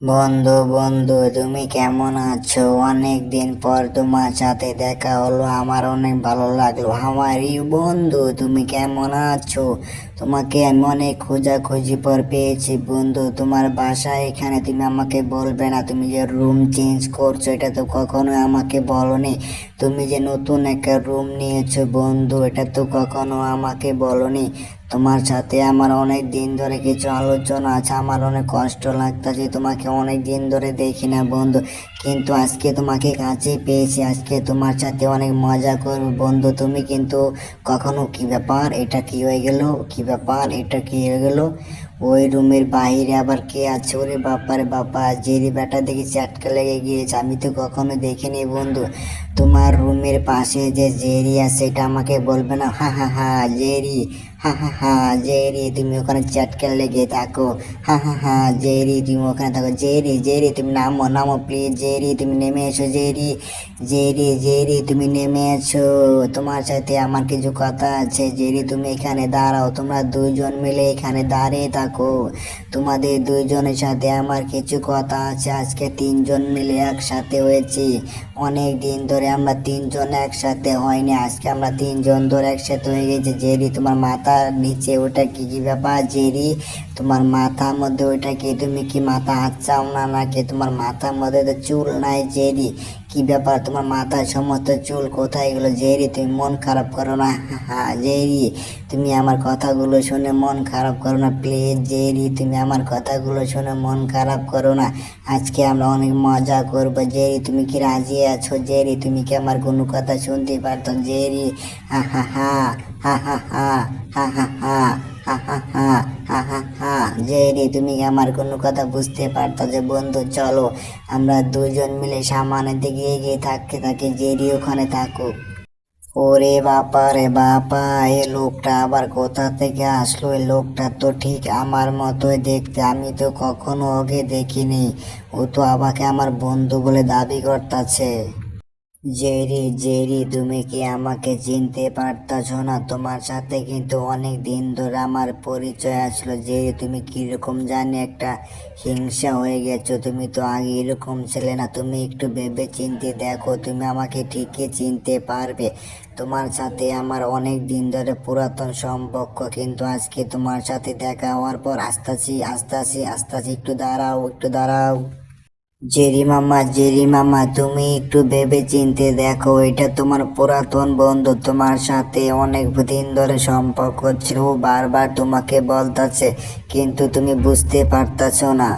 বন্ধু বন্ধু, তুমি কেমন আছো? অনেক দিন পর তোমার সাথে দেখা হলো, আমার অনেক ভালো লাগলো। আমারই বন্ধু, তুমি কেমন আছো? তোমাকে আমি অনেক খোঁজাখুঁজি পর পেয়েছি বন্ধু। তোমার বাসা এখানে, তুমি আমাকে বলবে না? তুমি যে রুম চেঞ্জ করছো, এটা তো কখনো আমাকে বলনি। তুমি যে নতুন একটা রুম নিয়েছো বন্ধু, এটা তো কখনো আমাকে বলনি। তোমার সাথে আমার অনেক দিন ধরে কিছু আলোচনা আছে, আমার অনেক কষ্ট লাগতেছে, তোমাকে অনেক দিন ধরে দেখি না বন্ধু। কিন্তু আজকে তোমাকে কাছে পেয়েছি, আজকে তোমার সাথে অনেক মজা করবো বন্ধু। তুমি কিন্তু কখনো, কি ব্যাপার, এটা কি হয়ে গেল? কি ব্যাপার, এটা কি হয়ে গেল? ওই রুমের বাইরে আবার কে আছে? ওরে বাপারে বাপা, জেরি বেটা দেখি চ্যাটকা লেগে গিয়েছে, আমি তো কখনো দেখিনি বন্ধু। তোমার রুমের পাশে যে জেরি আছে, এটা আমাকে বলবে না? হা হা হা, জেরি। হা হা হা, জেরি তুমি ওখানে চ্যাটকে লেগে থাকো। হা হা হা, জেরি তুমি ওখানে থাকো। জেরি জেরি তুমি নামো নামো প্লিজ। জেরি তুমি নেমে এসো। জেরি জেরি জেরি তুমি নেমে এসো, তোমার সাথে আমার কিছু কথা আছে। জেরি তুমি এখানে দাঁড়াও, তোমরা দুইজন মিলে এখানে দাঁড়িয়ে থাকো। তোমাদের দুইজনের সাথে আমার কিছু কথা আছে। আজকে তিনজন মিলে একসাথে হয়েছি, অনেক দিন ধরে আমরা তিনজন একসাথে হয়নি, আজকে আমরা তিনজন ধরে একসাথে হয়ে গেছি। জেরি তোমার মাথার নিচে ওটা কি, কি ব্যাপার জেরি? তোমার মাথার মধ্যে ওইটা কি? তুমি কি মাথা হাত চাও না নাকি? তোমার মাথার মধ্যে তো চুল নাই জেরি, কি ব্যাপার? তোমার মাথায় সমস্ত চুল কোথায় গেলো জেরি? তুমি মন খারাপ করো না। হ্যাঁ জেরি, তুমি আমার কথাগুলো শুনে মন খারাপ করো না প্লিজ। জেরি তুমি আমার কথাগুলো শুনে মন খারাপ করো না, আজকে আমরা অনেক মজা করবো। জেরি তুমি কি রাজি আছো? জেরি তুমি কি আমার কোনো কথা শুনতে পারতো? জেরি হা হা হা, হা হা হা, হা হা হা, হা হা হা, হা হা হা। জেরি তুমি কি আমার কোনো কথা বুঝতে পারতো? যে বন্ধু চলো আমরা দুজন মিলে সামনের দিকে এগিয়ে থাকতে থাকি, জেরি ওখানে থাকুক। ওরে বাবা রে বাবা, এ লোকটা আবার কোথা থেকে আসলো? এই লোকটা তো ঠিক আমার মতোই দেখতে, আমি তো কখনো ওকে দেখিনি। ও তো আমাকে আমার বন্ধু বলে দাবি করতেছে। জেরি জেরি তুমি কি আমাকে চিনতে পারতাছো না? তোমার সাথে কিন্তু অনেক দিন ধরে আমার পরিচয় আসলো। জেরি তুমি কিরকম জানি একটা হিংসা হয়ে গেছো, তুমি তো আগে এরকম ছিলে না। তুমি একটু ভেবে চিনতে দেখো, তুমি আমাকে ঠিকই চিনতে পারবে। তোমার সাথে আমার অনেক দিন ধরে পুরাতন সম্পর্ক, কিন্তু আজকে তোমার সাথে দেখা হওয়ার পর আসতাছি আসতাছি আসতাছি। একটু দাঁড়াও, একটু দাঁড়াও। জেরি মামা তুমি একটু ভেবে চিনতে দেখো, এটা তোমার পুরাতন বন্ধু, তোমার সাথে অনেক দিন ধরে সম্পর্ক ছিল। ও বারবার তোমাকে বলতেছে, কিন্তু তুমি বুঝতে পারতাছো না।